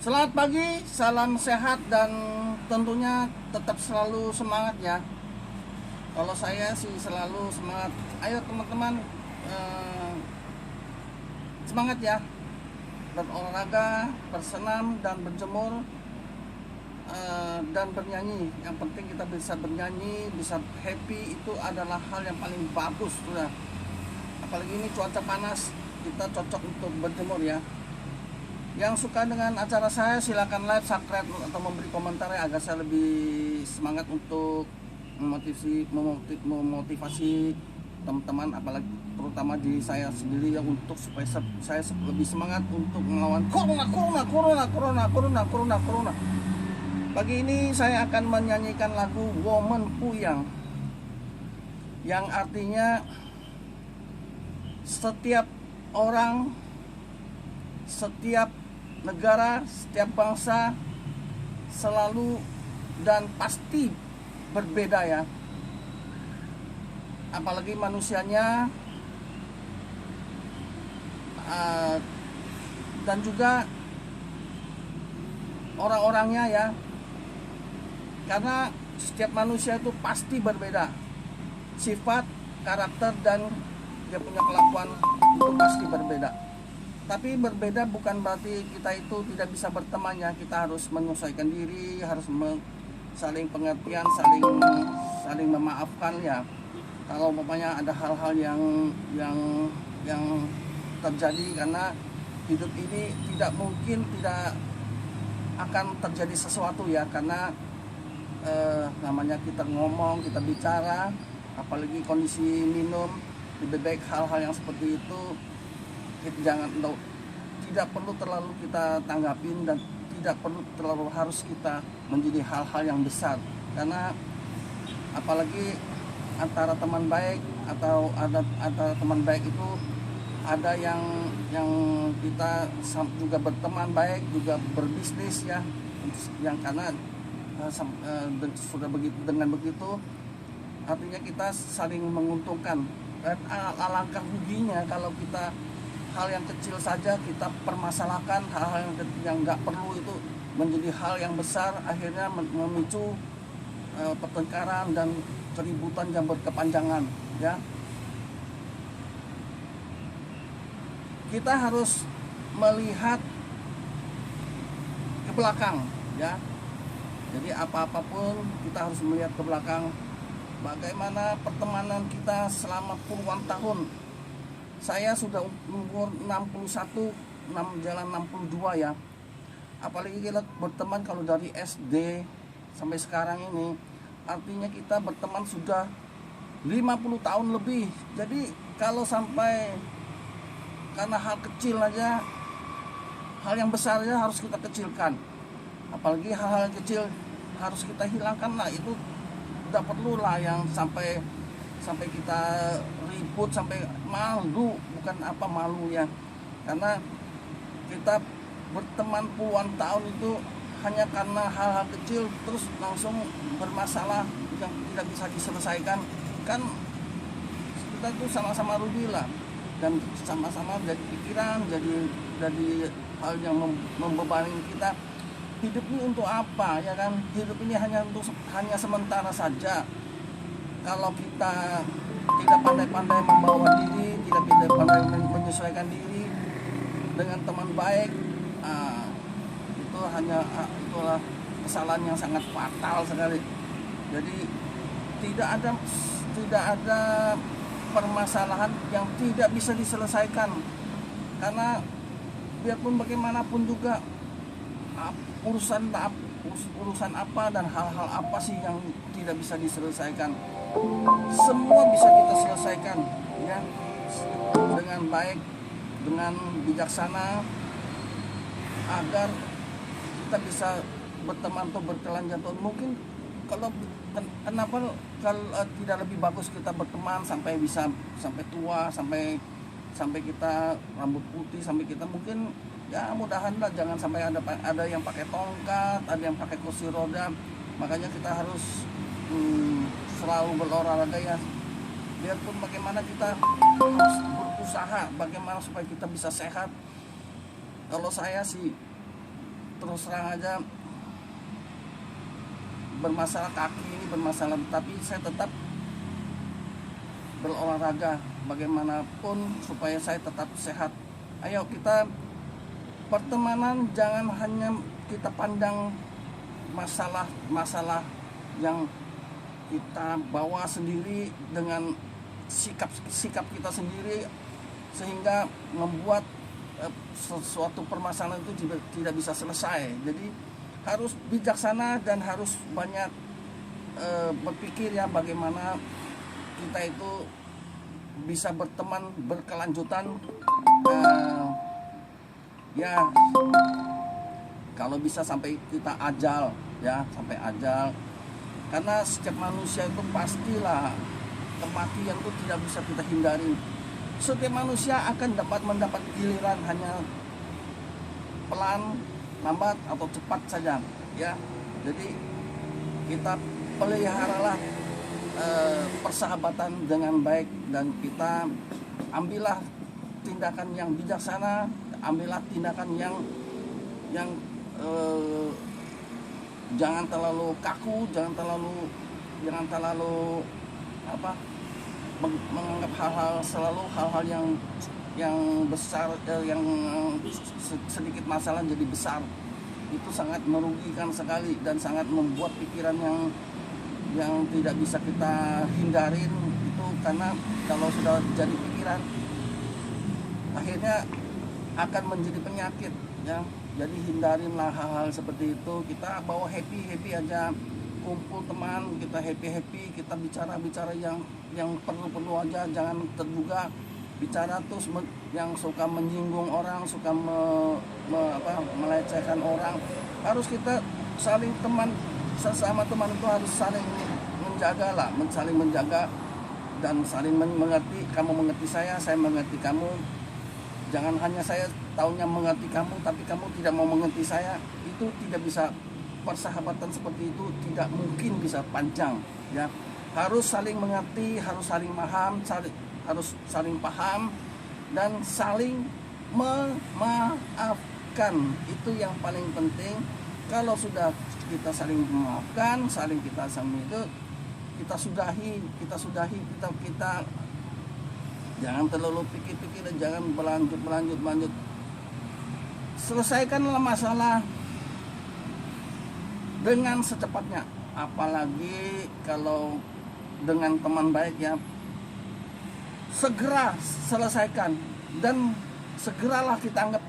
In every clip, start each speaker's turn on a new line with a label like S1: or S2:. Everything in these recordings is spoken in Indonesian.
S1: Selamat pagi, salam sehat dan tentunya tetap selalu semangat ya. Kalau saya sih selalu semangat. Ayo teman-teman, semangat ya. Berolahraga, bersenam dan berjemur, dan bernyanyi. Yang penting kita bisa bernyanyi, bisa happy, itu adalah hal yang paling bagus sudah. Apalagi ini cuaca panas, kita cocok untuk berjemur ya. Yang suka dengan acara saya silakan like, subscribe atau memberi komentar ya, agar saya lebih semangat untuk memotivasi teman-teman, apalagi terutama di saya sendiri ya, untuk supaya saya lebih semangat untuk melawan corona. Pagi ini saya akan menyanyikan lagu Woman Puyang, yang artinya setiap orang, setiap negara, setiap bangsa selalu dan pasti berbeda ya. Apalagi manusianya, dan juga orang-orangnya ya. Karena setiap manusia itu pasti berbeda, sifat, karakter, dan dia punya kelakuan itu pasti berbeda. Tapi berbeda bukan berarti kita itu tidak bisa berteman ya. Kita harus menyesuaikan diri, harus saling pengertian, saling memaafkan ya. Kalau umpamanya ada hal-hal yang terjadi, karena hidup ini tidak mungkin tidak akan terjadi sesuatu ya. Karena namanya kita ngomong, kita bicara, apalagi kondisi minum, lebih baik hal-hal yang seperti itu tidak perlu terlalu kita tanggapin, dan tidak perlu terlalu harus kita menjadi hal-hal yang besar. Karena apalagi antara teman baik atau antara teman baik itu ada yang kita juga berteman baik, juga berbisnis ya, yang karena sudah begitu, dengan begitu artinya kita saling menguntungkan. Dan alangkah ruginya kalau kita hal yang kecil saja kita permasalahkan, hal-hal yang nggak perlu itu menjadi hal yang besar, akhirnya memicu pertengkaran dan keributan yang berkepanjangan ya. Kita harus melihat ke belakang ya. Jadi apapun kita harus melihat ke belakang, bagaimana pertemanan kita selama puluhan tahun. Saya sudah umur 61, jalan 62 ya. Apalagi kita berteman kalau dari SD sampai sekarang ini, artinya kita berteman sudah 50 tahun lebih. Jadi kalau sampai karena hal kecil aja, hal yang besar aja harus kita kecilkan. Apalagi hal-hal kecil harus kita hilangkan lah, itu udah perlu lah yang sampai kita ribut, sampai malu, bukan apa malu ya. Karena kita berteman puluhan tahun itu hanya karena hal-hal kecil terus langsung bermasalah yang tidak bisa diselesaikan, kan kita tuh sama-sama rugi lah, dan sama-sama jadi pikiran, jadi hal yang membebani kita. Hidup ini untuk apa ya kan? Hidup ini hanya sementara saja. Kalau kita tidak pandai-pandai membawa diri, tidak pandai menyesuaikan diri dengan teman baik, itulah kesalahan yang sangat fatal sekali. Jadi tidak ada permasalahan yang tidak bisa diselesaikan, karena biarpun bagaimanapun juga urusan apa dan hal-hal apa sih yang tidak bisa diselesaikan. Semua bisa kita selesaikan ya, dengan baik, dengan bijaksana, agar kita bisa berteman atau berkelanjutan. Mungkin kenapa kalau tidak lebih bagus kita berteman sampai tua, sampai kita rambut putih, sampai kita mungkin ya, mudahan lah jangan sampai ada yang pakai tongkat, ada yang pakai kursi roda. Makanya kita harus selalu berolahraga ya. Biarpun bagaimana kita harus berusaha bagaimana supaya kita bisa sehat. Kalau saya sih terus terang aja bermasalah kaki ini bermasalah, tapi saya tetap berolahraga bagaimanapun supaya saya tetap sehat. Ayo kita pertemanan jangan hanya kita pandang masalah yang kita bawa sendiri dengan sikap kita sendiri, sehingga membuat sesuatu permasalahan itu tidak bisa selesai. Jadi harus bijaksana dan harus banyak berpikir ya bagaimana kita itu bisa berteman berkelanjutan. Ya kalau bisa sampai kita ajal ya, sampai ajal, karena setiap manusia itu pastilah kematian itu tidak bisa kita hindari. Setiap manusia akan mendapat giliran, hanya pelan, lambat atau cepat saja ya. Jadi kita peliharalah persahabatan dengan baik, dan kita ambillah tindakan yang bijaksana, ambillah tindakan yang jangan terlalu kaku, jangan terlalu menganggap hal-hal yang besar, yang sedikit masalah jadi besar. Itu sangat merugikan sekali dan sangat membuat pikiran yang tidak bisa kita hindarin itu, karena kalau sudah jadi pikiran akhirnya akan menjadi penyakit ya. Jadi hindarinlah hal-hal seperti itu. Kita bawa happy aja, kumpul teman, kita happy, kita bicara yang perlu aja, jangan terduga bicara terus yang suka menyinggung orang, suka melecehkan orang. Harus kita saling sesama teman itu harus saling menjaga lah, saling menjaga dan saling mengerti. Kamu mengerti saya mengerti kamu. Jangan hanya saya taunya mengerti kamu, tapi kamu tidak mau mengerti saya. Itu tidak bisa, persahabatan seperti itu tidak mungkin bisa panjang ya. Harus saling mengerti, harus saling paham dan saling memaafkan. Itu yang paling penting. Kalau sudah kita saling memaafkan, kita sudahi, kita jangan terlalu pikir-pikir dan jangan berlanjut. Selesaikanlah masalah dengan secepatnya, apalagi kalau dengan teman baik ya. Segera selesaikan dan segeralah kita anggap,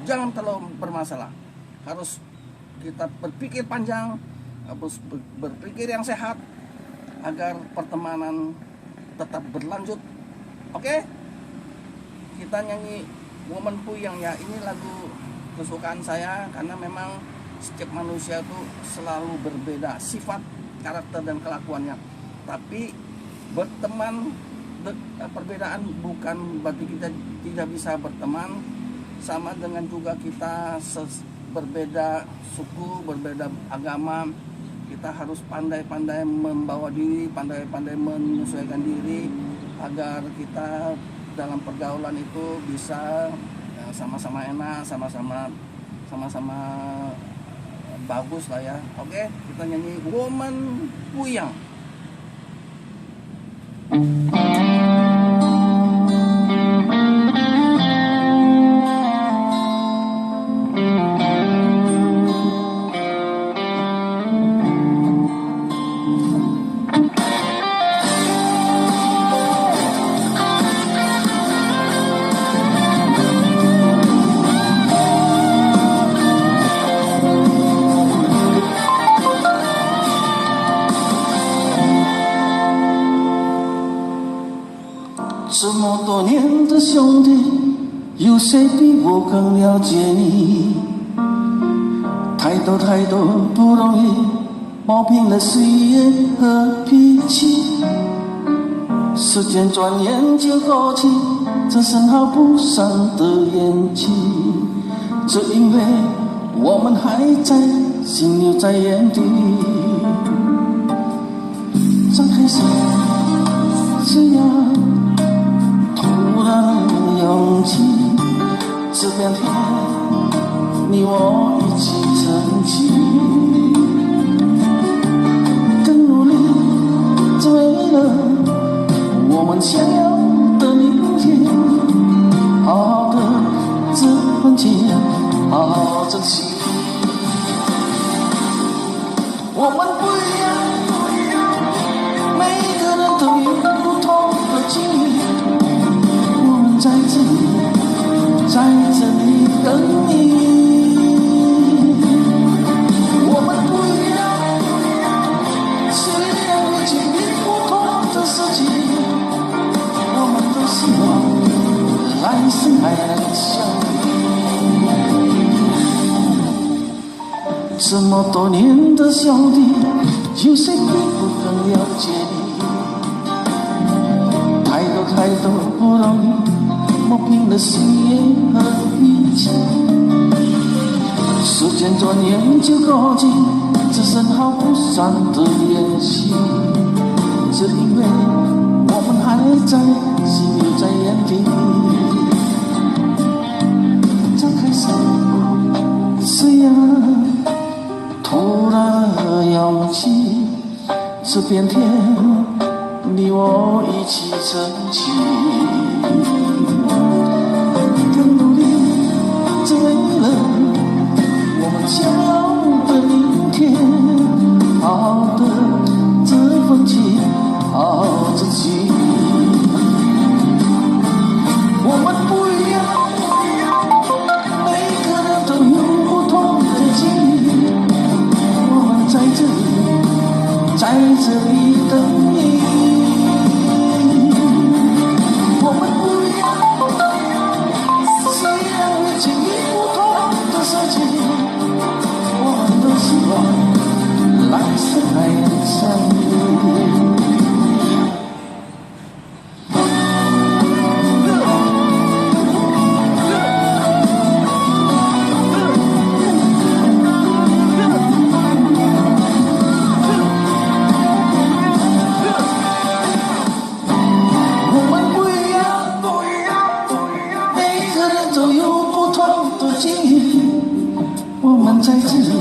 S1: jangan terlalu bermasalah. Harus kita berpikir panjang, harus berpikir yang sehat agar pertemanan tetap berlanjut. Oke? Kita nyanyi Woman Puyang ya. Ini lagu kesukaan saya karena memang setiap manusia itu selalu berbeda sifat, karakter dan kelakuannya. Tapi berteman, perbedaan bukan berarti kita tidak bisa berteman. Sama dengan juga kita berbeda suku, berbeda agama, kita harus pandai-pandai membawa diri, pandai-pandai menyesuaikan diri agar kita dalam pergaulan itu bisa sama-sama enak, sama-sama bagus lah ya. Oke, kita nyanyi Woman Puyang.
S2: 这么多年的兄弟，有谁比我更了解你？太多不容易，磨平了岁月和脾气。时间转眼就过去，这身毫不伤的演技。只因为我们还在，心留在原地。张开手，只要突然勇气，这两天你我一起。想要的明天，好好的这份情，好好珍惜。我们不一样，每个人都有不同的境遇。我们在这里，在这里等你。我们不一样，虽然会经历不同的事情，我们都希望来生还能相遇。这么多年的兄弟，有谁比我更了解你？太多不容易，磨平了誓言和义气。时间转眼就过去，只剩毫不散的联系。只因为我们还在，心留在眼底。张开手，这样突然的勇气，这片天。你我一起撑起，更努力，只为了我们想要的明天。好好的这份情，好好珍惜。我们不一样，每个人都有不同的境遇。我们在这里，在这里等你。来生还能相遇。我们不一样，每个人都有不同的境遇。我们在这里，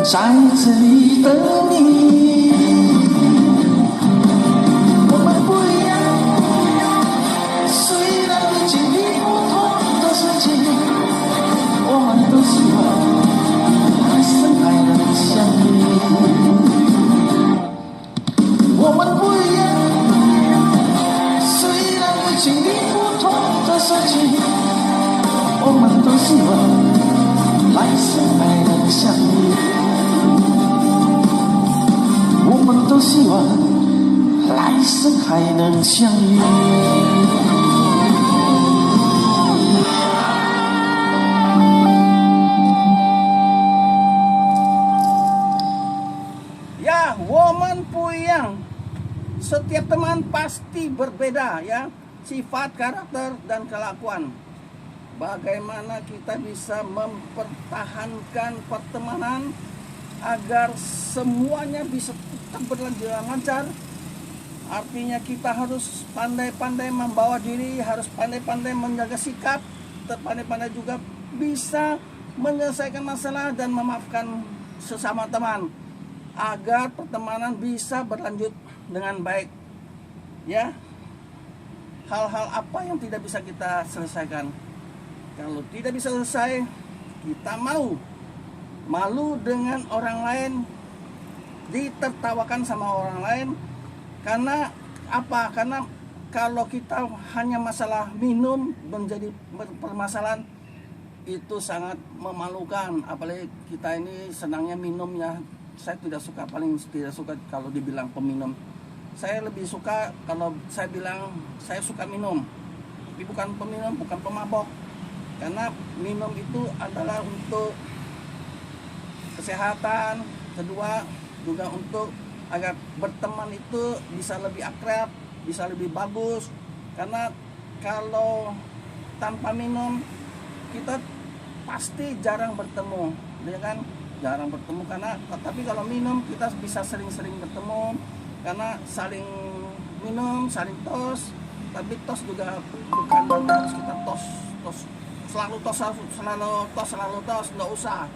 S2: 在这里等你。我们不一样，虽然会经历不同的事情，我们都希望来生还能相遇。我们不一样，虽然会经历不同的事情，我们都希望来生还能相遇。我们都希望来生还能相遇。
S1: Ya, woman不一样. Setiap teman pasti berbeda ya, sifat, karakter, dan kelakuan. Bagaimana kita bisa mempertahankan pertemanan agar semuanya bisa tetap berlanjut lancar? Artinya kita harus pandai-pandai membawa diri, harus pandai-pandai menjaga sikap, pandai-pandai juga bisa menyelesaikan masalah dan memaafkan sesama teman agar pertemanan bisa berlanjut dengan baik. Ya, hal-hal apa yang tidak bisa kita selesaikan? Kalau tidak bisa selesai, kita malu dengan orang lain, ditertawakan sama orang lain. Karena apa? Karena kalau kita hanya masalah minum menjadi permasalahan, itu sangat memalukan. Apalagi kita ini senangnya minum ya. Saya paling tidak suka kalau dibilang peminum. Saya lebih suka kalau saya bilang saya suka minum, tapi bukan peminum, bukan pemabok. Karena minum itu adalah untuk kesehatan, kedua juga untuk agar berteman itu bisa lebih akrab, bisa lebih bagus. Karena kalau tanpa minum kita pasti jarang bertemu, ya kan? Jarang bertemu karena tapi kalau minum kita bisa sering-sering bertemu karena saling minum, saling tos. Tapi tos juga bukan harus kita tos selalu tos, nggak usah.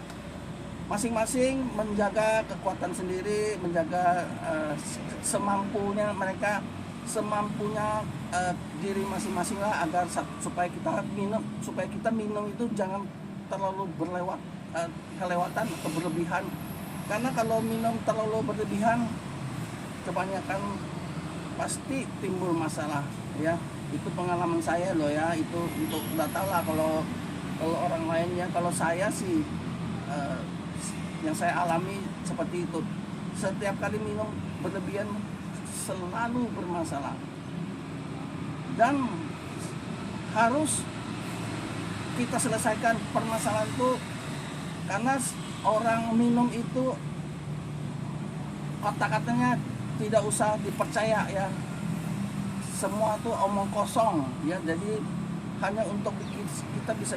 S1: Masing-masing menjaga kekuatan sendiri, menjaga semampunya mereka. semampunya diri masing-masing lah, agar supaya kita minum itu jangan terlalu kelewatan atau berlebihan. Karena kalau minum terlalu berlebihan, kebanyakan pasti timbul masalah ya. Itu pengalaman saya loh ya, itu untuk nggak tahu lah kalau orang lainnya. Kalau saya sih yang saya alami seperti itu. Setiap kali minum berlebihan selalu bermasalah, dan harus kita selesaikan permasalahan itu. Karena orang minum itu kata-katanya tidak usah dipercaya ya, semua tuh omong kosong ya. Jadi hanya untuk kita bisa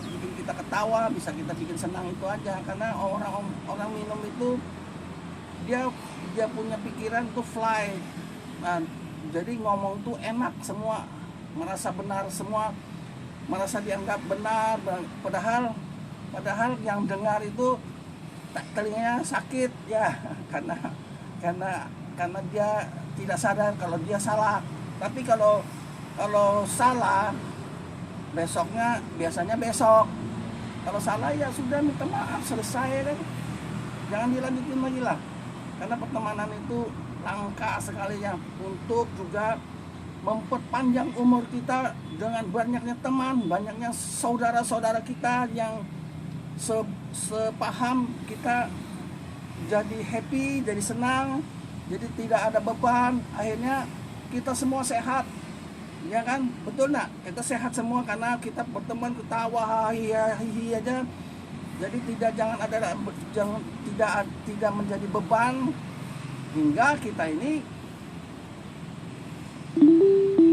S1: bikin kita ketawa, bisa kita bikin senang, itu aja. Karena orang minum itu dia punya pikiran tuh fly. Nah, jadi ngomong tuh enak semua, merasa benar semua, merasa dianggap benar, padahal yang dengar itu telinganya sakit ya, karena dia tidak sadar kalau dia salah. Tapi kalau salah, biasanya besok. Kalau salah ya sudah, minta maaf, selesai kan, jangan dilanjutin lagi lah. Karena pertemanan itu langka sekali ya, untuk juga memperpanjang umur kita dengan banyaknya teman, banyaknya saudara-saudara kita yang sepaham kita, jadi happy, jadi senang, jadi tidak ada beban. Akhirnya kita semua sehat, ya kan? Betul nggak? Kita sehat semua karena kita berteman, ketawa, hihi aja. Jadi tidak menjadi beban, hingga kita ini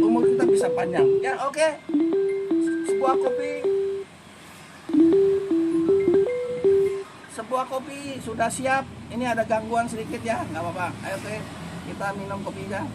S1: umur kita bisa panjang. Ya oke. Sebuah kopi sudah siap. Ini ada gangguan sedikit ya, nggak apa-apa. Ayo oke, kita minum kopinya.